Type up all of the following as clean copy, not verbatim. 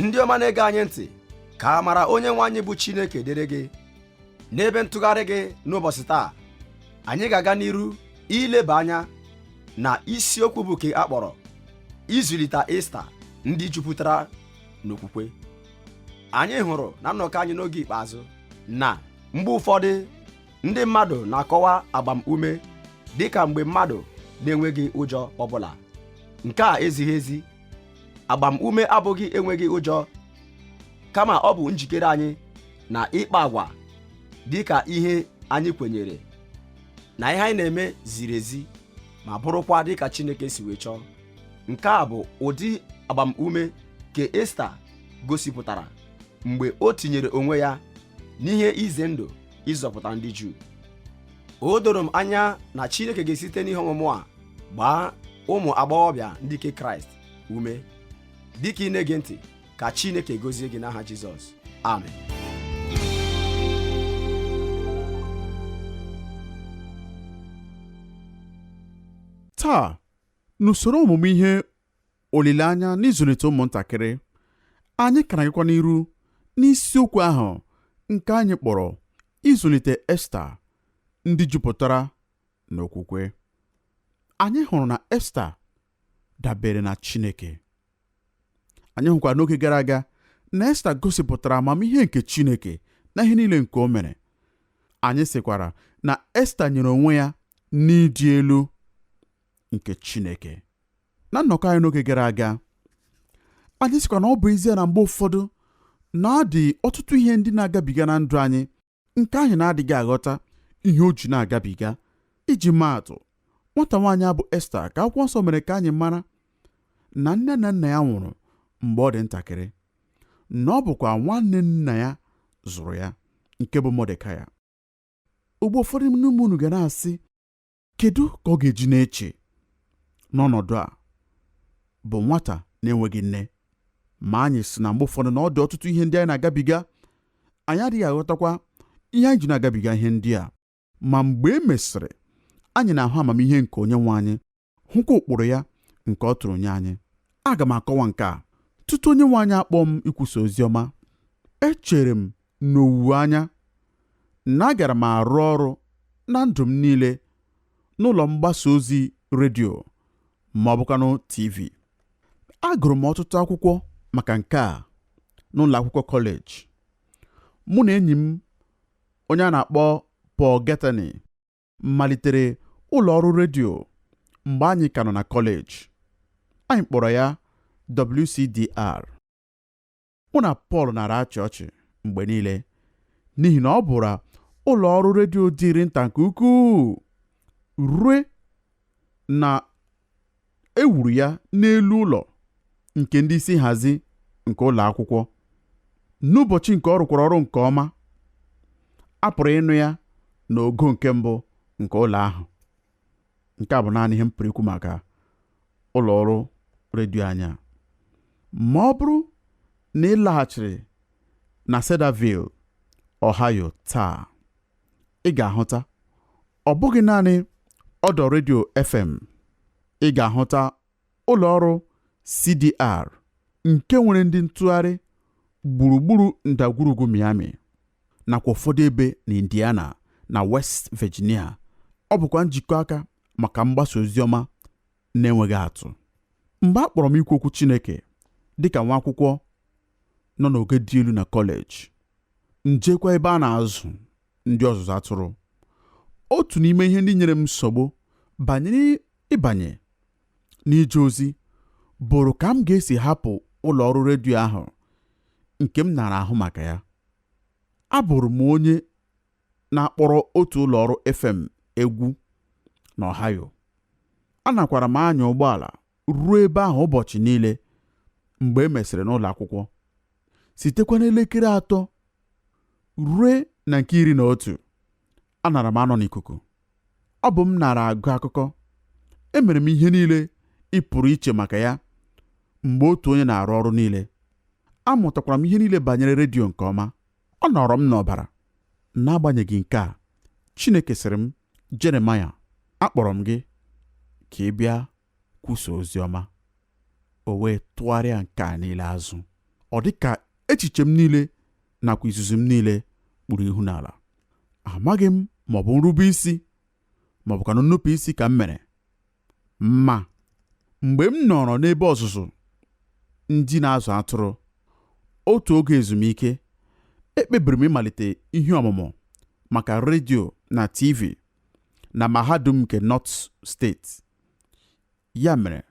ndị ọma na-ege anyị ntị, ka amara onye nwe anyị bụ Chineke dịrị gị. N'ebe ntụgharị gị n'ụbọchị taa, anyị ga-aga n'iru ileba anya na isiokwu bụ nke a kpọrọ ịzụlite Esta ndị jupụtara n'okwukwe. Anyị hụrụ na nnọkọ anyị n'oge ikpeazụ na mgbe ụfọdụ ndị mmadụ na-akọwa agbamume dịka mgbe mmadụ na-enweghị ụjọ ọbụla. Nke a ezighị ezi. Agbamume abụghị enweghị ụjọ, kama ọ bụ njikere anyị na ịkpa agwa dịka ihe anyị kwenyere na ihe anyị na-eme ziri ezi ma bụrụkwa dịka Chineke si wee chọọ. Nke a bụ ụdị agbamume nke Esta gosipụtara mgbe o tinyere onwe ya n'ihe ize ndụ ịzọpụta ndị Juu. O doro m anya na Chineke ga-esite n'ihe ọmụmụ a gbaa ụmụ agbọghọbịa ndị nke Kraịst ume. Dịka ị na-ege ntị, ka Chineke gozie gị n'aha Jizọs. Amen. Taa, n'usoro ọmụmụ ihe olileanya n'ịzụlite ụmụntakịrị, anyị ka na-agakwa n'iru n'isiokwu ahụ nke anyị kpọrọ ịzụlite Esta ndị jupụtara n'okwukwe. Anyị hụrụ na Esta dabere na Chineke. Anyị hụkwa n'oge gara aga na Esta gosipụtara amamihe nke Chineke na ihe niile nke o mere. Anyị sịkwara na Esta nyere onwe ya n'ịdị elu nke Chineke. Na nnọkọ anyị n'oge gara aga, anyị sịkwa na ọ bụ ezie na mgbe ụfọdụ na ọ dị ọtụtụ ihe ndị na-agabiga na ndụ anyị nke anyị na-adịghị aghọta ihe o ji na-agabiga. Iji maa atụ, nwata nwaanyị abụ Esta ka akwụkwọ nsọ mere ka anyị mara na nne na nna ya nwụrụ mgbe ọ dị ntakịrị, na ọ bụkwa nwanne nna ya zụrụ ya, nke bụ Mọdekai. Ugbo ụfọdụ n'ime unu ga na-asị, kedu ka ọ ga-eji na-eche n'ọnọdụ a bụ nwata na-enweghị nne? Ma anyị sị na mgbe ụfọdụ na ọ dị ọtụtụ ihe ndị anyị na-agabiga, anyị adịghị aghọtakwa ihe anyị ji na-agabiga ihe ndị a. Ma mgbe e mesịrị, anyị na-ahụ amamihe nke onye nwe anyị, hụkwa ụkpụrụ ya nke ọ tụrụ nye anyị. Aga m akọwa nke a tutu onye nwe anyị akpọ m ikwusa ozi ọma. Echere m n'owuwe anya na agara m arụ ọrụ na ndụ m niile n'ụlọ mgbasa ozi redio ma ọ bụkwanụ TV. Agụrụ m ọtụtụ akwụkwọ maka nke a n'ụlọ akwụkwọ kọleji. Mụ na enyi m onye a na-akpọ Paul Getani malitere ụlọ ọrụ redio mgbe anyị ka nọ na kọleji. Anyị kpọrọ ya WCDR. Mụ na Paul nara achị ọchị mgbe niile n'ihi na ọ bụrụ ụlọ ọrụ redio dịrị nta nke ukwuu, rue na ewuru ya n'elu ụlọ nke ndị isi nhazi nke ụlọ akwụkwọ. N'ụbọchị nke ọ rụkwara ọrụ nke ọma, a pụrụ ịnụ ya n'ogo nke mbụ nke ụlọ ahụ. Nke a bụ naanị ihe m pụrụ ikwu maka ụlọ ọrụ redio anya. Ma ọ bụrụ na ị laghachiri na Cedarville, Ohio taa, ị ga-ahụta ọ bụghị naanị ọdọ redio FM. Ị ga-ahụta ụlọ ọrụ CDR nke nwere ndị ntụgharị gburugburu ndagwurugwu Miami nakwa ụfọdụ ebe na Indiana na West Virginia. Ọ bụkwa njikọ aka maka mgbasa ozi ọma na-enweghị atụ. Mgbe a kpọrọ m ikwu okwu Chineke dịka nwa akwụkwọ nọ n'oge dị elu na kọleji, njekwa ebe a na-azụ ndị ọzụzụ atụrụ, otu n'ime ihe ndị nyere m nsogbu banyere ịbanye n'ije ozi bụrụ ka m ga-esi hapụ ụlọ ọrụ redio ahụ nke m nara ahụ maka ya. Abụrụ m onye na-akpọrọ otu ụlọ ọrụ FM egwu n'Ohio. Anakwara m anya ụgbọala ruo ebe ahụ ụbọchị niile mgbe e mesịrị n'ụlọ akwụkwọ. Sitekwa n'elekere 3 ruo na nke 11, anara m anọ n'ikuku. Ọ bụ m nara agụ akụkọ. Emere m ihe niile ị pụrụ iche maka ya mgbe otu onye na-arụ ọrụ niile. Amụtakwara m ihe niile banyere redio nke ọma. Ọ nọrọ m n'ọbara. N'agbanyeghị nke a, Chineke sịrị m, Jeremaya, akpọrọ m gị ka ị bịa kwusa ozi ọma. O wee tụgharịa nke a niile azụ. ọ dị ka echiche m niile nakwa izuzu m niile kpuru ihu n'ala. Amaghị m ma ọ bụ nrube isi ma ọ bụkwa nnupụ isi ka m mere. Ma mgbe m nọrọ n'ebe ọzụzụ ndị na-azụ atụrụ otu oge ezumike, ekpebiri m ịmalite ihe ọmụmụ maka redio na TV na mahadum nke North steeti. Ya mere,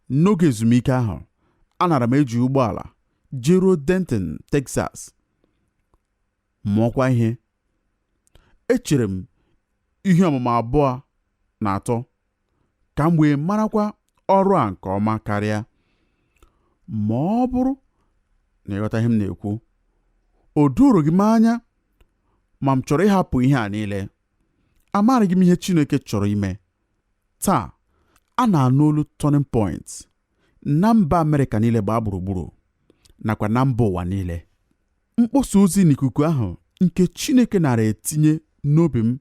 n'oge ezumike ahụ, anara m eji ụgbọala jeruo Denton, Texas, mụọkwa ihe. Echere m ihe ọmụmụ 2 na 3 ka m wee marakwa ọrụ a nke ọma karịa. Ma ọ bụrụ na ịghọta ihe m na-ekwu, o doroghị m anya ma m chọrọ ịhapụ ihe a niile. Amaghị m ihe Chineke chọrọ ime. Taa, a na-anụ olu Turning Point na mba Amerịka niile gbaa gburugburu nakwa na mba ụwa niile. Mkpọsa ozi n'ikuku ahụ nke Chineke nara etinye n'obi m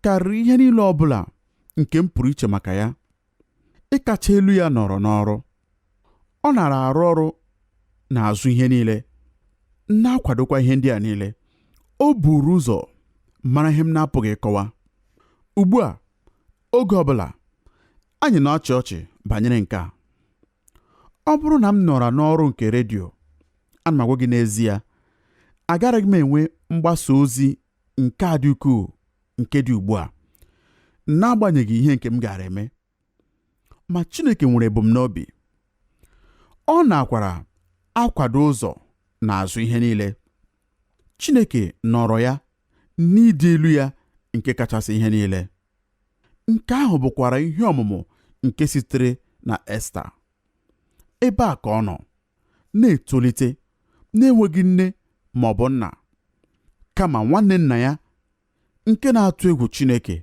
karịrị ihe niile ọ bụla nke m pụrụ iche maka ya. Ịkacha elu ya nọrọ n'ọrụ. Ọ nara arụ ọrụ n'azụ ihe niile, na-akwadokwa ihe ndị a niile. O buru ụzọ mara ihe m na-apụghị ịkọwa. Ugbu a, oge ọbụla anyị na-achị ọchị banyere nke a. Ọ bụrụ na m nọrọ n'ọrụ nke redio, ana m agwa gị n'ezie, agaghị m enwe mgbasa ozi nke a dị ukwuu nke dị ugbu a, n'agbanyeghị ihe nke m gara eme. Ma Chineke nwere ebumnobi. Ọ na-akwara akwado ụzọ n'azụ ihe niile. Chineke nọrọ ya n'ịdị elu ya nke kachasị ihe niile. Nke ahụ bụkwara ihe ọmụmụ nke sitere na Esta. Ebe a ka ọ nọ, na-etolite, na-enweghị nne ma ọ bụ nna, kama nwanne nna ya nke na-atụ egwu Chineke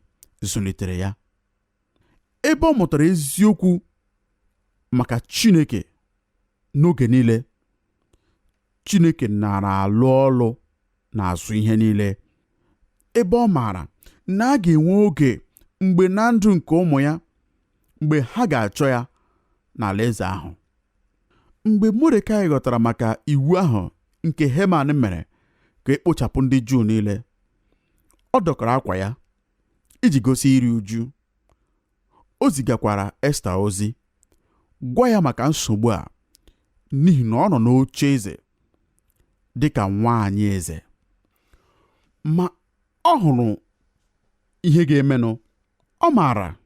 zụlitere ya. Ebe ọ mụtara eziokwu maka Chineke n'oge niile, Chineke nara alụ ọlụ n'azụ ihe niile. Ebe ọ maara na a ga-enwe oge mgbe na ndụ nke ụmụ ya, mgbe ha ga-achọ ya n'alaeze ahụ. Mgbe Mordekai ghọtara maka iwu ahụ nke Heman mere ka ekpochapụ ndị Juu niile, ọ dọkara akwa ya iji gosi iri uju. O zigakwara Esta ozi, gwa ya maka nsogbu a, n'ihi na ọ nọ n'oche eze dịka nwaanyị eze. Ma ọ hụrụ ihe ga-emenụ. Ọ maara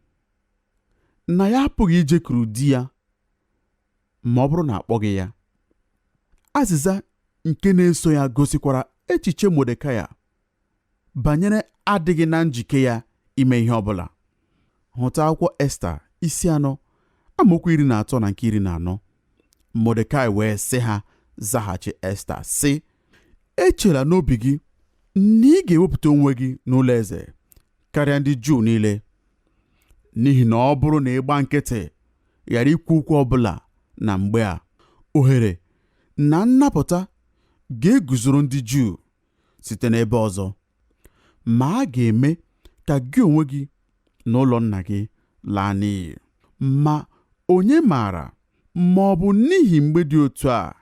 na ya apụghị ijekwuru di ya ma ọ bụrụ na akpọghị ya. Azịza nke na-eso ya gosikwara echiche Mordekai banyere adịghị na njike ya ime ihe ọbụla. Hụta akwụkwọ Esta isi 4 amaokwu 13 na nke 14. Mordekai wee sị ha zaghachi Esta sị, echela n'obi gị na ị ga-ewepụta onwe gị n'ụlọ eze karịa ndị Juu niile, n'ihi na ọ bụrụ na ịgba nkịtị ghara ikwu okwu ọbụla na mgbe a, ohere na nnapụta ga-eguzoro ndị Juu site n'ebe ọzọ. Ma a ga-eme ka gị onwe gị na ụlọ nna gị laa n'iyi. Ma onye maara ma ọ bụ n'ihi mgbe dị otu a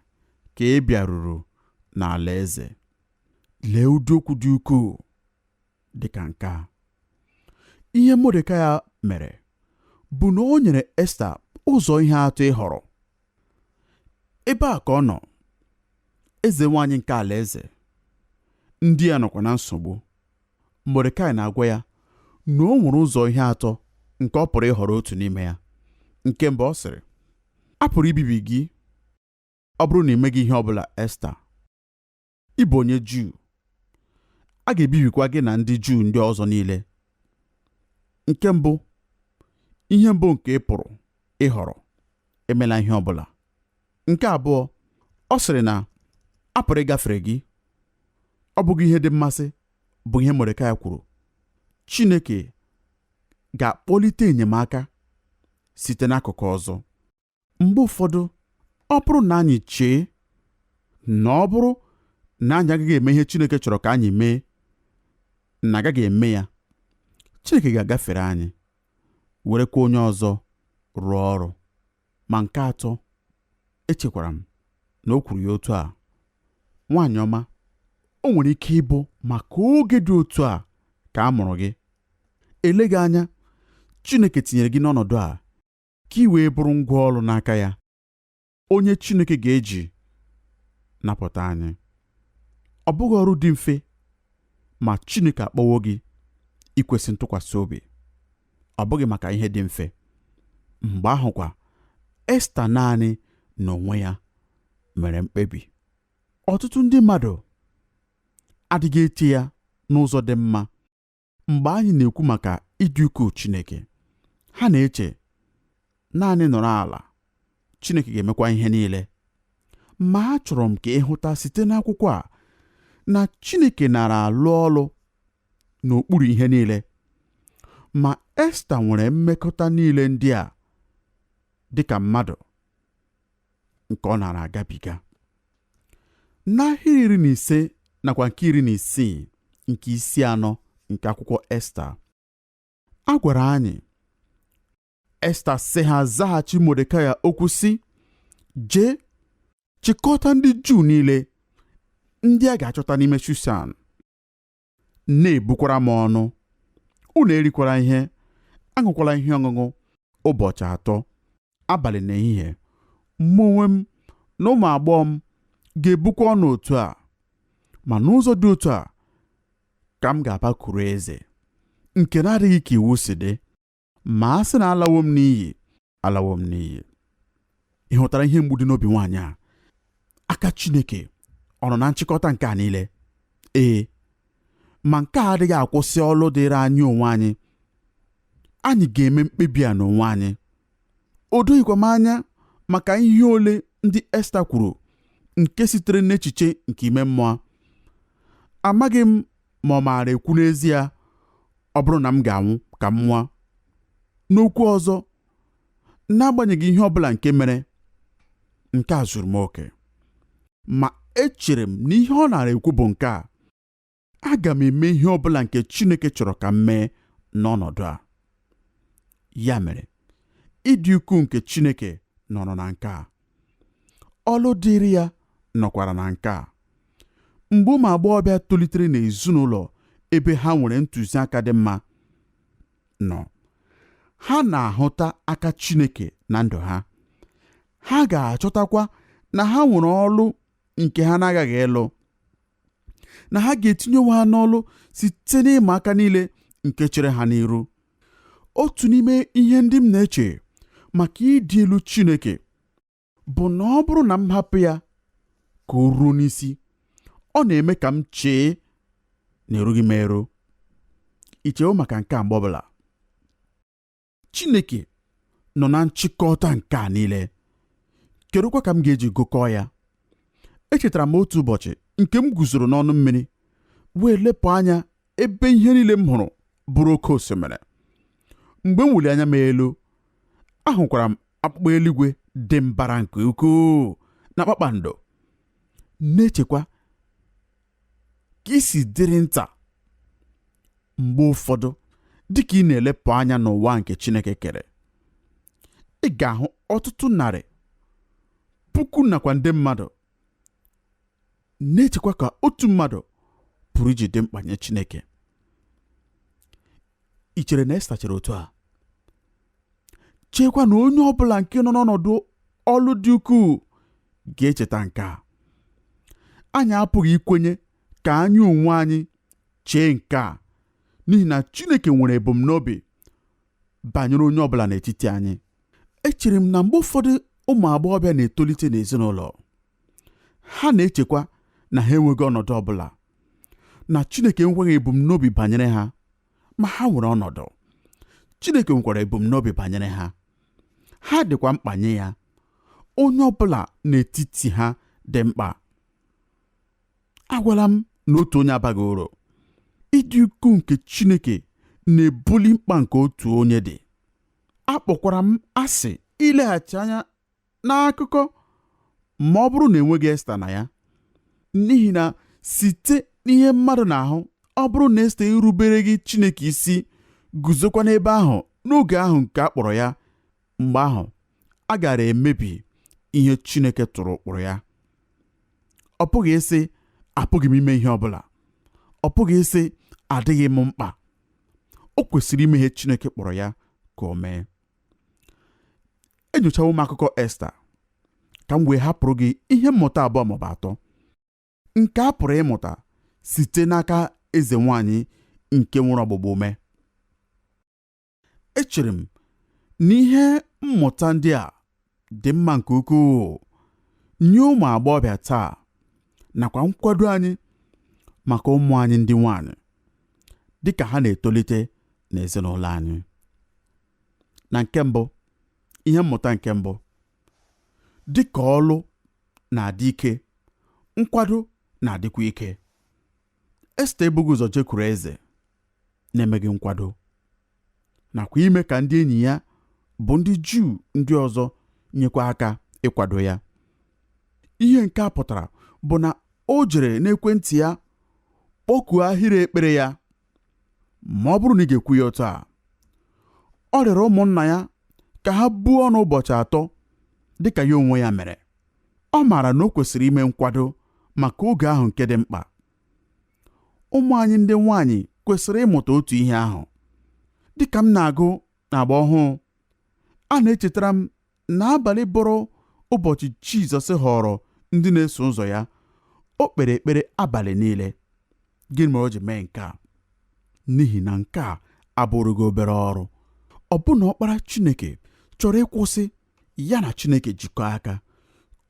ka ị bịaruru n'ala eze. Lee ụdị okwu dị ukwuu dị ka nke a. Ihe Mordekai mere bụ na o nyere Esta ụzọ ihe atọ ịhọrọ. Ebe a ka ọ nọ, eze nwaanyị nke alaeze, ndị ya nọkwa na nsogbu. Mordekai na-agwa ya na o nwere ụzọ ihe atọ nke ọ pụrụ ịhọrọ otu n'ime ya. Nke mbụ, ọ sịrị, a pụrụ ibibi gị ọ bụrụ na ị meghị ihe ọbụla Esta. Ị bụ onye Juu, a ga-ebibikwa gị na ndị Juu ndị ọzọ niile. Nke mbụ, ihe mbụ nke ị pụrụ ịhọrọ, emela ihe ọbụla. Nke abụọ, ọ sịrị na a pụrụ ịgafere gị. Ọ bụghị ihe dị mmasị bụ ihe Mordekai kwuru. Chineke ga-akpọlite enyemaka site n'akụkụ ọzọ. Mgbe ụfọdụ, ọ bụrụ na anyị chee na ọ bụrụ na anyị agaghị eme ihe Chineke chọrọ ka anyị mee, na agaghị eme ya, Chineke ga-agafere anyị, werekwa onye ọzọ rụọ ọrụ. Ma nke atọ, echekwara m na o kwuru ya otu a, nwaanyị ọma, o nwere ike ịbụ maka oge dị otu a ka a mụrụ gị. Eleghị anya, Chineke tinyere gị n'ọnọdụ a ka ị wee bụrụ ngwa ọrụ n'aka ya, onye Chineke ga-eji napụta anyị. Ọ bụghị ọrụ dị mfe, ma Chineke akpọwo gị ikwesị ntụkwasị obi. Ọ bụghị maka ihe dị mfe. Mgbe ahụkwa, Esta naanị n'onwe ya mere mkpebi. Ọtụtụ ndị mmadụ adịghị eche ya n'ụzọ dị mma. Mgbe anyị na-ekwu maka ịdị ukwuu Chineke, ha na-eche naanị nọrọ ala, Chineke ga-emekwa ihe niile. Ma achọrọ m ka ịhụta site n'akwụkwọ a na Chineke nara alụ ọlụ n'okpuru ihe niile. Ma Esta nwere mmekọta niile ndị a dị ka mmadụ nke ọ nara agabiga. N'ahịrị 15 nakwa nke 16 nke isi 4 nke akwụkwọ Esta, a gwara anyị, Esta sị ha zaghachi Mordekai okwu sị, jee chịkọta ndị Juu niile ndị a ga-achọta n'ime Shushan, na-ebukwara m ọnụ. Unu erikwara ihe, aṅụkwala ihe ọṅụṅụ ụbọchị 3, abalị na ehihie. Mụ onwe m na ụmụ agbọghọ m ga-ebukwa ọnụ otu a. Ma n'ụzọ dị otu a ka m ga-abakuru eze, nke na-adịghị ka iwu si dị. Ma a sị na alawo m n'iyi, alawo m n'iyi. Ị hụtara ihe mgbu dị n'obi nwaanyị a? Aka Chineke ọ nọ na nchịkọta nke a niile? Ee, ma nke a adịghị akwụsị ọlụ dịrị anyị onwe anyị. Anyị ga-eme mkpebi a n'onwe anyị. O doghịkwa m anya maka ihe ole ndị Esta kwuru nke sitere n'echiche nke ime mmụọ. Amaghị m ma ọ maara ekwu n'ezie ọ bụrụ na m ga-anwụ ka m nwa. N'okwu ọzọ, n'agbanyeghị ihe ọbụla nke mere, nke a zuru m oke. Ma echere m na ihe ọ nara ekwu bụ nke a: aga m eme ihe ọbụla nke Chineke chọrọ ka m mee n'ọnọdụ a. Ya mere, ịdị ukwuu nke Chineke nọrọ na nke a. Ọlụ dịrị ya nọkwara na nke a. Mgbe ụmụ agbọghọbịa tolitere n'ezinụlọ ebe ha nwere ntụziaka dị mma nọ, ha na-ahụta aka Chineke na ndụ ha. Ha ga-achọtakwa na ha nwere ọlụ nke ha na-agaghị ịlụ, na ha ga-etinye onwe ha n'ọlụ site n'ịma aka niile nke chere ha n'iru. Otu n'ime ihe ndị m na-eche maka ịdị elu Chineke bụ na ọ bụrụ na m hapụ ya ka o ruo n'isi, ọ na-eme ka m chee na erughị m eru. Ichewo maka nke a mgbe ọbụla? Chineke nọ na nchịkọta nke a niile. Kedụkwa ka m ga-eji gụkọọ ya? Echetara m otu ụbọchị nke m guzoro n'ọnụ mmiri wee lepụ anya ebe ihe niile m hụrụ bụrụ oke osimiri. Mgbe m wuli anya m elu, ahụkwara m akpụkpọ eluigwe dị mbara nke ukwuu na kpakpando. Na-echekwa ka isi dịrị nta mgbe ụfọdụ dịka ị na-elepụ anya n'ụwa nke Chineke kere. Ị ga-ahụ ọtụtụ narị puku nakwa nde mmadụ. Na-echekwa ka otu mmadụ pụrụ iji dị mkpa nye Chineke. Ị chere na Esta chere otu a? Chekwa na onye ọbụla nke nọ n'ọnọdụ ọlụ dị ukwuu ga-echeta nke a. Anyị apụghị ikwenye ka anyị onwe anyị chee nke a, n'ihi na Chineke nwere ebumnobi banyere onye ọbụla n'etiti anyị. Echere m na mgbe ụfọdụ ụmụ agbọghọbịa na-etolite n'ezinụlọ, ha na-echekwa na ha enweghị ọnọdụ ọbụla, na Chineke enweghị ebumnobi banyere ha. Ma ha nwere ọnọdụ. Chineke nwekwara ebumnobi banyere ha. Ha dịkwa mkpa nye ya. Onye ọbụla n'etiti ha dị mkpa. Agwala m na otu onye abaghị uru. Ịdị ukwuu nke Chineke na-ebuli mkpa nke otu onye dị. Akpọkwara m asị ileghachi anya n'akụkọ ma ọ bụrụ na enweghị Esta na ya. N'ihi na site n'ihe mmadụ na-ahụ, ọ bụrụ na Esta irubere gị Chineke isi, guzokwa n'ebe ahụ n'oge ahụ nke a kpọrọ ya, mgbe ahụ a gara emebi ihe Chineke tụrụ ụkpụrụ ya. ọ pụghị ịsị apụghị m ime ihe ọbụla, ọ pụghị ịsị adịghị m mkpa. O kwesịrị ime ihe Chineke kpọrọ ya ka o mee. Enyochawo m akụkọ Esta ka m wee hapụrụ gị ihe mmụta abụọ maọbụ atọ nke a pụrụ ịmụta site n'aka eze nwanyị nke nwere ọgbụgba ume. Echere m na ihe mmụta ndị a dị mma nke ukwuu nye ụmụ agbọghọbịa taa nakwa nkwado anyị maka ụmụ anyị ndị nwanyị dịka ha na-etolite n'ezinụlọ anyị. Na nke mbụ, ihe mmụta nke mbụ, dịka ọlụ na-adị ike, nkwado na-adịkwa ike. Esta ebughị ụzọ jekwuru eze na-emeghị nkwado nakwa ime ka ndị enyi ya bụ ndị Juu ndị ọzọ nyekwa aka ịkwado ya. Ihe nke a pụtara bụ na o jere n'ekwentị ya kpọkuo ahịrị ekpere ya. Ma ọ bụrụ na ị ga-ekwu ya otu a, ọ rịọrọ ụmụnna ya ka ha buo ọnụ ụbọchị 3 dịka ya onwe ya mere. Ọ maara na o kwesịrị ime nkwado maka oge ahụ nke dị mkpa. Ụmụ anyị ndị nwanyị kwesịrị ịmụta otu ihe ahụ. Dịka m na-agụ n'agba ọhụụ, a na-echetara m na abalị bụrụ ụbọchị Jizọs họrọ ndị na-eso ụzọ ya, o kpere ekpere abalị niile. Gịnị mere o ji mee nke a? N'ihi na nke a abụrụghị obere ọrụ. Ọbụna Ọkpara Chineke chọrọ ịkwụsị ya na Chineke jikọọ aka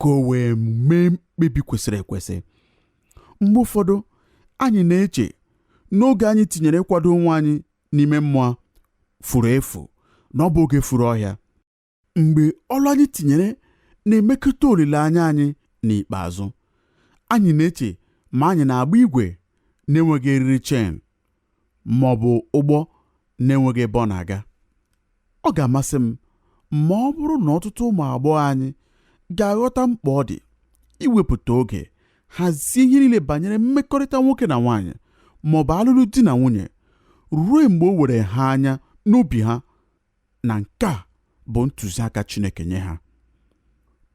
ka o wee mee mkpebi kwesịrị ekwesị. Mgbe ụfọdụ anyị na-eche n'oge anyị tinyere ịkwado onwe anyị n'ime mmụọ furu efu na ọ bụ oge furu ọhịa, mgbe ọrụ anyị tinyere na-emekọta olileanya anyị n'ikpeazụ. Anyị na-eche ma anyị na-agba igwe na-enweghị eriri chen ma ọ bụ ụgbọ na-enweghị ebe ọ na-aga. Ọ ga-amasị m ma ọ bụrụ na ọtụtụ ụmụ agbọghọ anyị ga-aghọta mkpa ọ dị iwepụta oge hazie ihe niile banyere mmekọrịta nwoke na nwaanyị ma ọ bụ alụlụ di na nwunye ruo mgbe o were ha anya n'obi ha na nke a bụ ntụziaka Chineke nye ha.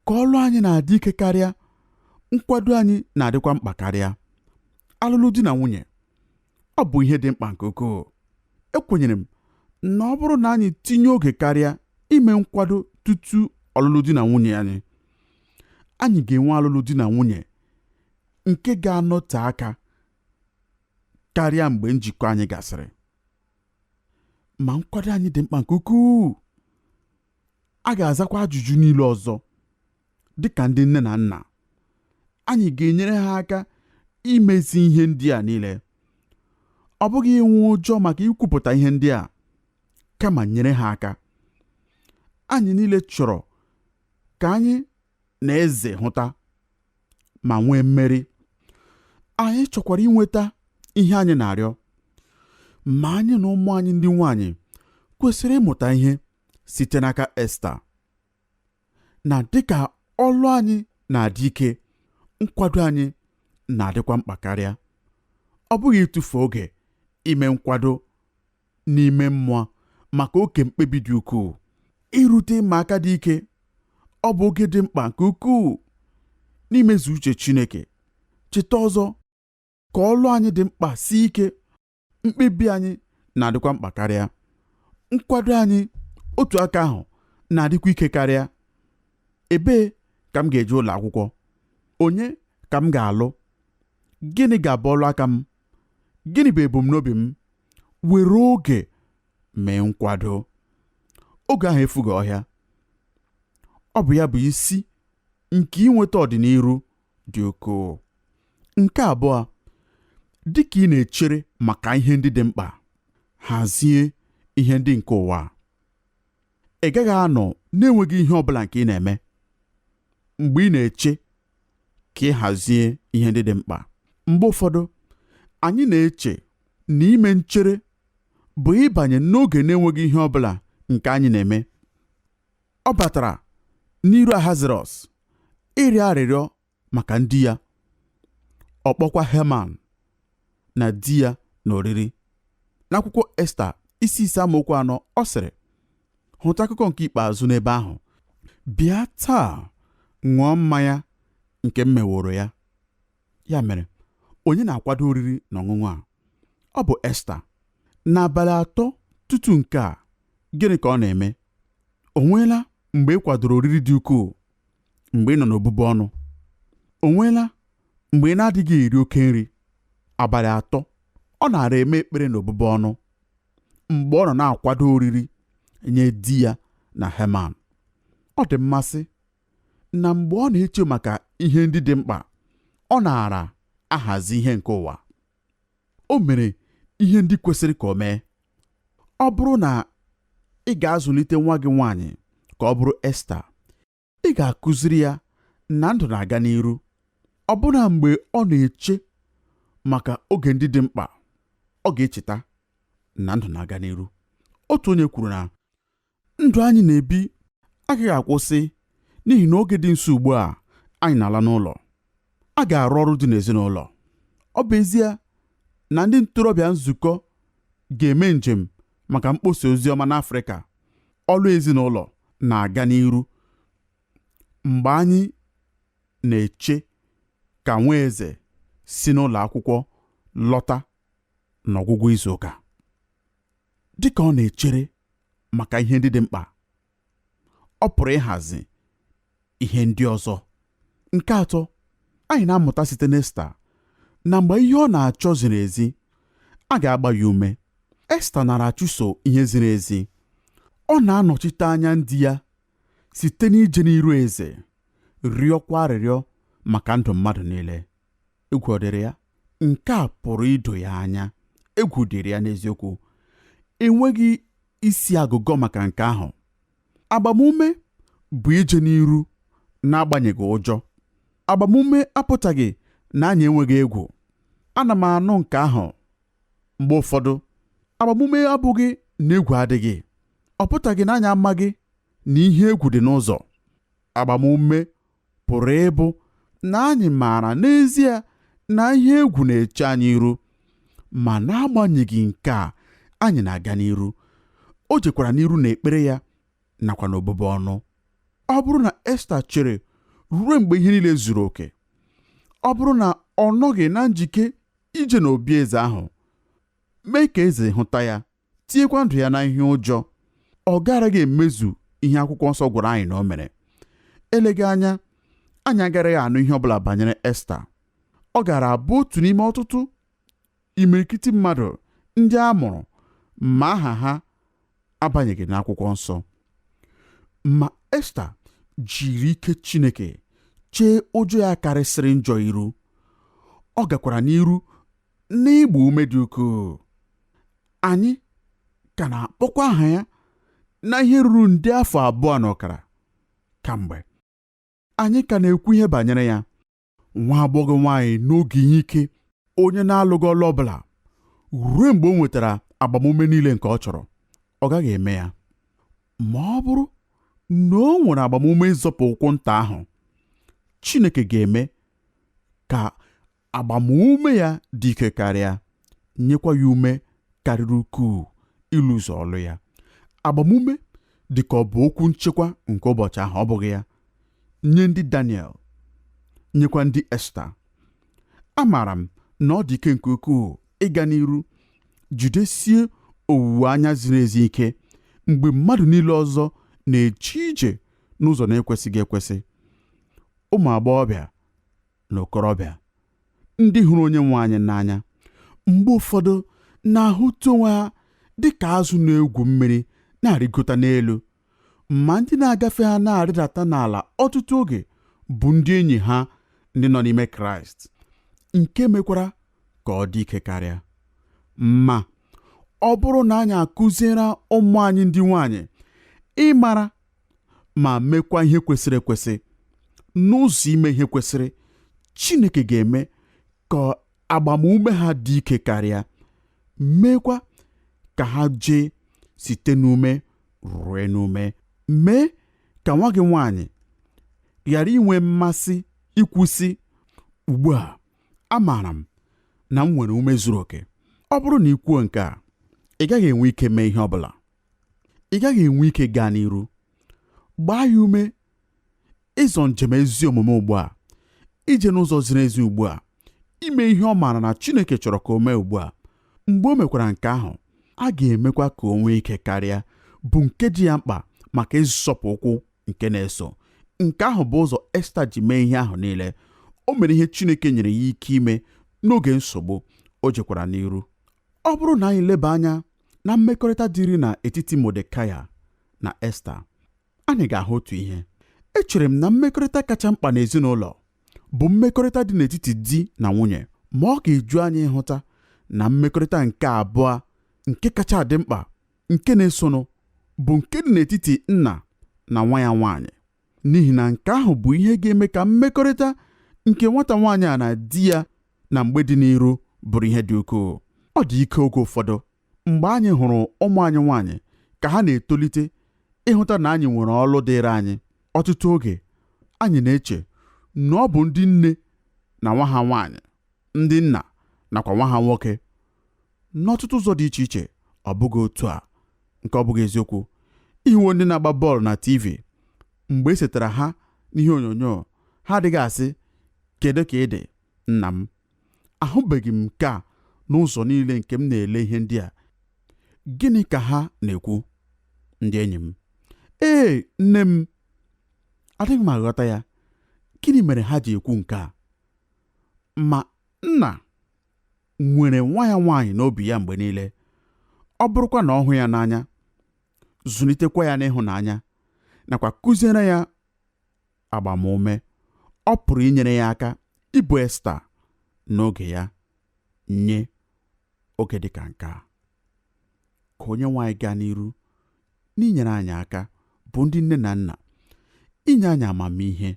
Ka ọlụ anyị na-adị ike karịa, nkwado anyị na-adịkwa mkpa karịa. Alụlụ di na nwunye, ọ bụ ihe dị mkpa nke ukwuu. Ekwenyere m na ọ bụrụ na anyị tinye oge karịa ime nkwado tutu ọlụlụ di na nwunye anyị ga-enwe alụlụ di na nwunye nke ga-anọte aka karịa mgbe njikọ anyị gasịrị. Ma nkwado anyị dị mkpa nke ukwuu. A ga-azakwa ajụjụ niile ọzọ dịka ndị nne na nna. Anyị ga-enyere ha aka imezi ihe ndị a niile. Ọ bụghị inwe ụjọ maka ikwupụta ihe ndị a, kama nyere ha aka. Anyị niile chọrọ ka anyị na eze hụta ma nwee mmeri. Anyị chọkwara inweta ihe anyị na-arịọ. Ma anyị na ụmụ anyị ndị nwanyị kwesịrị ịmụta ihe site n'aka Esta. Na dịka ọlụ anyị na-adị ike, nkwado anyị na-adịkwa mkpa karịa. Ọ bụghị ịtụfu oge ime nkwado n'ime mmụọ maka oke mkpebi dị ukwuu. Irute ịma aka dị ike, ọ bụ oge dị mkpa nke ukwuu n'imezu uche Chineke. Cheta ọzọ, ka ọlụ anyị dị mkpa sie ike, mkpebi anyị na-adịkwa mkpa karịa. Nkwado anyị otu aka ahụ na-adịkwa ike karịa. Ebee ka m ga-eje ụlọ akwụkwọ? Onye ka m ga-alụ? Gịnị ga-abụ ọlụ aka m? Gịnị bụ ebumnobi m? Were oge mee nkwado. Oge ahụ efughị ọhịa. Ọ bụ ya bụ isi nke inweta ọdịnihu dị ukwuu. Nke abụọ, dịka ị na-echere maka ihe ndị dị mkpa, hazie ihe ndị nke ụwa. Ị gaghị anọ na-enweghị ihe ọ bụla nke ị na-eme. Mgbe ị na-eche ka ị hazie ihe ndị dị mkpa, mgbe ụfọdụ anyị na-eche na ime nchere bụ ịbanye n'oge na-enweghị ihe ọ bụla nke anyị na-eme. Ọ batara n'iru Ahasuerọs ịrịọ arịrịọ maka ndị ya. Ọ kpọkwa Heman na di ya n'oriri. N'akwụkwọ Esta isi 5:4, ọ sịrị, hụta akụkọ nke ikpeazụ n'ebe ahụ. Bịa taa ṅụọ mmanya nke m meworo ya. Ya mere, onye na-akwado oriri na ọṅụṅụ a? Ọ bụ Esta. N'abalị 3 tutu nke a, gịnị ka ọ na-eme? O nweela mgbe ị kwadoro oriri dị ukwuu mgbe ị nọ n'obụbụ ọnụ? O nweela mgbe ị na-adịghị eri oke nri? Abalị 3 ọ nara eme ekpere n'obụbụ ọnụ mgbe ọ nọ na-akwado oriri nye di ya na Heman. Ọ dị mmasị na mgbe ọ na-eche maka ihe ndị dị mkpa, ọ nara ahazi ihe nke ụwa. O mere ihe ndị kwesịrị ka o mee. Ọ bụrụ na ị ga-azụlite nwa gị nwaanyị ka ọ bụrụ Esta, ị ga-akụziri ya na ndụ na-aga n'iru ọbụna mgbe ọ na-eche maka oge ndị dị mkpa. Ọ ga-echeta na ndụ na-aga n'iru. Otu onye kwuru na ndụ anyị na-ebi agaghị akwụsị n'ihi na oge dị nso ugbu a anyị na-ala n'ụlọ. A ga-arụ ọrụ dị n'ezinụlọ. Ọ bụ ezie na ndị ntorobịa nzukọ ga-eme njem maka mkpọsa ozi ọma n'Afrịka. Ọrụ ezinụlọ na-aga n'iru mgbe anyị na-eche ka nwa eze si n'ụlọ akwụkwọ lọta n'ọgwụgwụ izu ụka. Dịka ọ na-echere maka ihe ndị dị mkpa, ọ pụrụ ịhazi ihe ndị ọzọ. Nke 3, anyị na-amụta site n'Esta na mgbe ihe ọ na-achọ ziri ezi, a ga-agba ya ume. Esta nara achụso ihe ziri ezi. Ọ na-anọchite anya ndị ya site n'ije n'iru eze, rịọkwa arịrịọ maka ndụ mmadụ niile. Egwu ọ dịrị ya? Nke a pụrụ ido ya anya. Egwu dịrị ya n'eziokwu. Enweghị isi agụgọ maka nke ahụ. Agbamume bụ ije n'iru n'agbanyeghị ụjọ. Agbamume apụtaghị na anyị enweghị egwu. Ana m anụ nke ahụ mgbe ụfọdụ. Agbamume abụghị na egwu adịghị. Ọ pụtaghị na anyị amaghị na ihe egwu dị n'ụzọ. Agbamume pụrụ ịbụ na anyị maara n'ezie na ihe egwu na-eche anyị iru, ma n'agbanyeghị nke a, anyị na-aga n'iru. O jekwara n'iru n'ekpere ya nakwa n'obụbụ ọnụ. Ọ bụrụ na Esta chere ruo mgbe ihe niile zuru oke, ọ bụrụ na ọ nọghị na njike ije n'obi eze ahụ, mee ka eze hụta ya, tinyekwa ndụ ya na ihe ụjọ, ọ garaghị emezu ihe akwụkwọ nsọ gwara anyị na o mere. Eleghị anya, anyị agaraghị anụ ihe ọbụla banyere Esta. Ọ gara abụ otu n'ime ọtụtụ imirikiti mmadụ ndị a mụrụ ma aha ha abanyeghị n'akwụkwọ nsọ. Ma Esta jiri ike Chineke chee ụjọ ya karịsịrị njọ iru. Ọ gakwara n'iru n'ịgba ume dị ukwuu. Anyị ka na-akpọkwa aha ya na ihe ruru nde afọ 2.5 kamgbe. Anyị ka na-ekwu ihe banyere ya. Nwa agbọghọ nwaanyị n'oge ihe ike, onye na-alụghị ọlụ ọbụla. Ruo mgbe o nwetara agbamume niile nke ọ chọrọ, ọ gaghị eme ya. Ma ọ bụrụ na o nwere agbamume ịzọpụ ụkwụ nta ahụ, Chineke ga-eme ka agbamume ya dị ike karịa, nyekwa ya ume karịrị ukwuu ịlụso ọlụ ya. Agbamume dị ka ọ bụ okwu nchekwa nke ụbọchị ahụ, ọ bụghị ya? Nye ndị Daniel, nyekwa ndị Esta. Amaara m na ọ dị ike nke ukwuu ịga n'iru jidesie owuwe anya ziri ezi ike mgbe mmadụ niile ọzọ na-eche ije n'ụzọ na-ekwesịghị ekwesị. Ụmụ agbọghọbịa na okorobịa ndị hụrụ onye nwe anyị n'anya mgbe ụfọdụ na-ahụta onwe ha dị ka azụ na-egwu mmiri na-arịgota n'elu, ma ndị na-agafe ha na-arịdata n'ala ọtụtụ oge bụ ndị enyi ha ndị nọ n'ime Kraịst, nke mekwara ka ọ dị ike karịa. Ma ọ bụrụ na anyị akụziere ụmụ anyị ndị nwaanyị ịmara ma mekwa ihe kwesịrị ekwesị n'ụzọ ime ihe kwesịrị, Chineke ga-eme ka agbamume ha dị ike karịa, meekwa ka ha jee site n'ume rue n'ume. Mee ka nwa gị nwaanyị ghara inwe mmasị ikwusi, ugbu a amaara m na m nwere ume zuru oke. Ọ bụrụ na ị kwuo nke a, ị gaghị enwe ike mee ihe ọbụla. Ị gaghị enwe ike gaa n'iru. Gbaa ya ume ịzọ njem ezi omume ugbu a, ije n'ụzọ ziri ezi ugbu a, ime ihe ọ maara na Chineke chọrọ ka o mee ugbu a. Mgbe o mekwara nke ahụ, a ga-emekwa ka o nwee ike karịa, bụ nke dị ya mkpa maka ịzọpụ ụkwụ nke na-eso. Nke ahụ bụ ụzọ Esta ji mee ihe ahụ niile. O mere ihe Chineke nyere ya ike ime n'oge nsogbu. O jekwara n'iru. Ọ bụrụ na anyị leba anya na mmekọrịta dịrị n'etiti Modekaya na Esta, anyị ga-ahụ otu ihe. Echere m na mmekọrịta kacha mkpa n'ezinụlọ bụ mmekọrịta dị n'etiti di na nwunye, ma ọ ga-eju anyị ịhụta na mmekọrịta nke abụọ nke kacha dị mkpa nke na-esonụ bụ nke dị n'etiti nna na nwa ya nwaanyị, n'ihi na nke ahụ bụ ihe ga-eme ka mmekọrịta nke nwata nwaanyị a na di ya na mgbe dị n'iru bụrụ ihe dị ukwuu. Ọ dị ike oge ụfọdụ mgbe anyị hụrụ ụmụ anyị nwaanyị ka ha na-etolite ịhụta na anyị nwere ọlụ dịịrị anyị. Ọtụtụ oge anyị na-eche na ọ bụ ndị nne na nwa ha nwaanyị, ndị nna nakwa nwa ha nwoke. N'ọtụtụ ụzọ dị iche iche ọ bụghị otu a, nke ọ bụghị eziokwu. Ihu ndị na-agba bọọlụ na TV, mgbe e setara ha n'ihe onyonyo, ha adịghị asị kedu ka ị dị nna m. Ahụbeghị m nke a n'ụzọ niile nke m na-ele ihe ndị a. Gịnị ka ha na-ekwu? Ndị enyi m, ee nne m, adịghị m aghọta ya. Gịnị mere ha ji ekwu nke a? Ma nna nwere nwa ya nwaanyị n'obi ya mgbe niile. Ọ bụrụkwa na ọ hụ ya n'anya, zụlitekwa ya n'ịhụnanya, nakwa kụziere ya agbamume, ọ pụrụ inyere ya aka ịbụ Esta n'oge ya nye oge dị ka nke a. Ka onye nwaanyị gaa n'iru n'inyere anyị aka bụ ndị nne na nna, inye anyị amamihe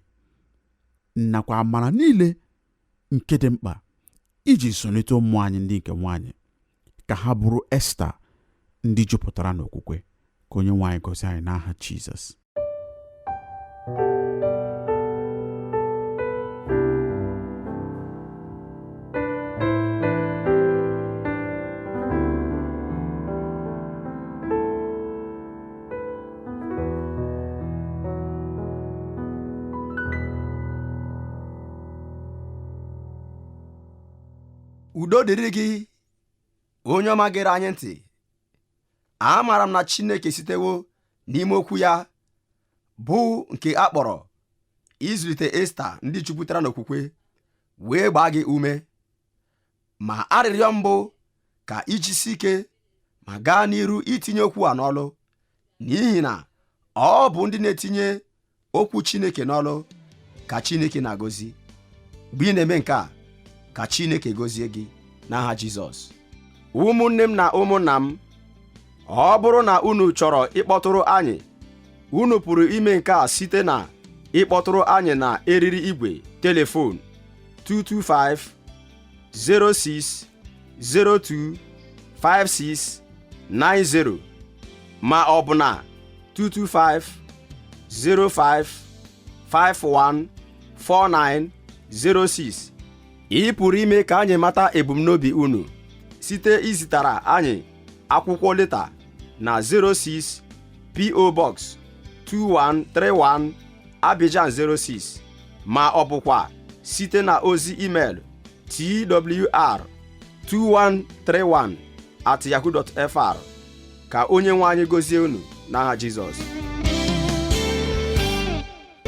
nakwa amara niile nke dị mkpa iji sonite ụmụ anyị ndị nke nwaanyị ka ha bụrụ Esta ndị jupụtara n'okwukwe. Ka onye nwaanyị gọzie anyị n'aha Jizọs. Udo dịrị gị onye ọma gere anyị ntị. Amaara m na Chineke sitewo n'ime okwu ya bụ nke a kpọrọ ịzụlite Esta ndị jupụtara n'okwukwe wee gbaa gị ume. Ma arịrịọ mbụ ka ijisi ike ma gaa n'iru itinye okwu a n'ọlụ, n'ihi na ọ bụ ndị na-etinye okwu Chineke n'ọlụ ka Chineke na-agọzi. Mgbe ị na-eme nke a, ka Chineke gọzie gị n'aha Jizọs. Ụmụnne m na ụmụnna m, ọ bụrụ na unu chọrọ ịkpọtụrụ anyị, unu pụrụ ime nke a site na ịkpọtụrụ anyị na eriri igwe telefon 225 06 02 56 90 ma ọ bụ na 225 05 51 49 06. Ị pụrụ ime ka anyị mata ebumnobi unu site izitara anyị akwụkwọ leta na 06 PO Box 2131 Abidjan 06, ma ọ bụkwa site na ozi email twr2131@yahoo.fr. Ka onye nwe anyị gọzie unu n'aha Jizọs.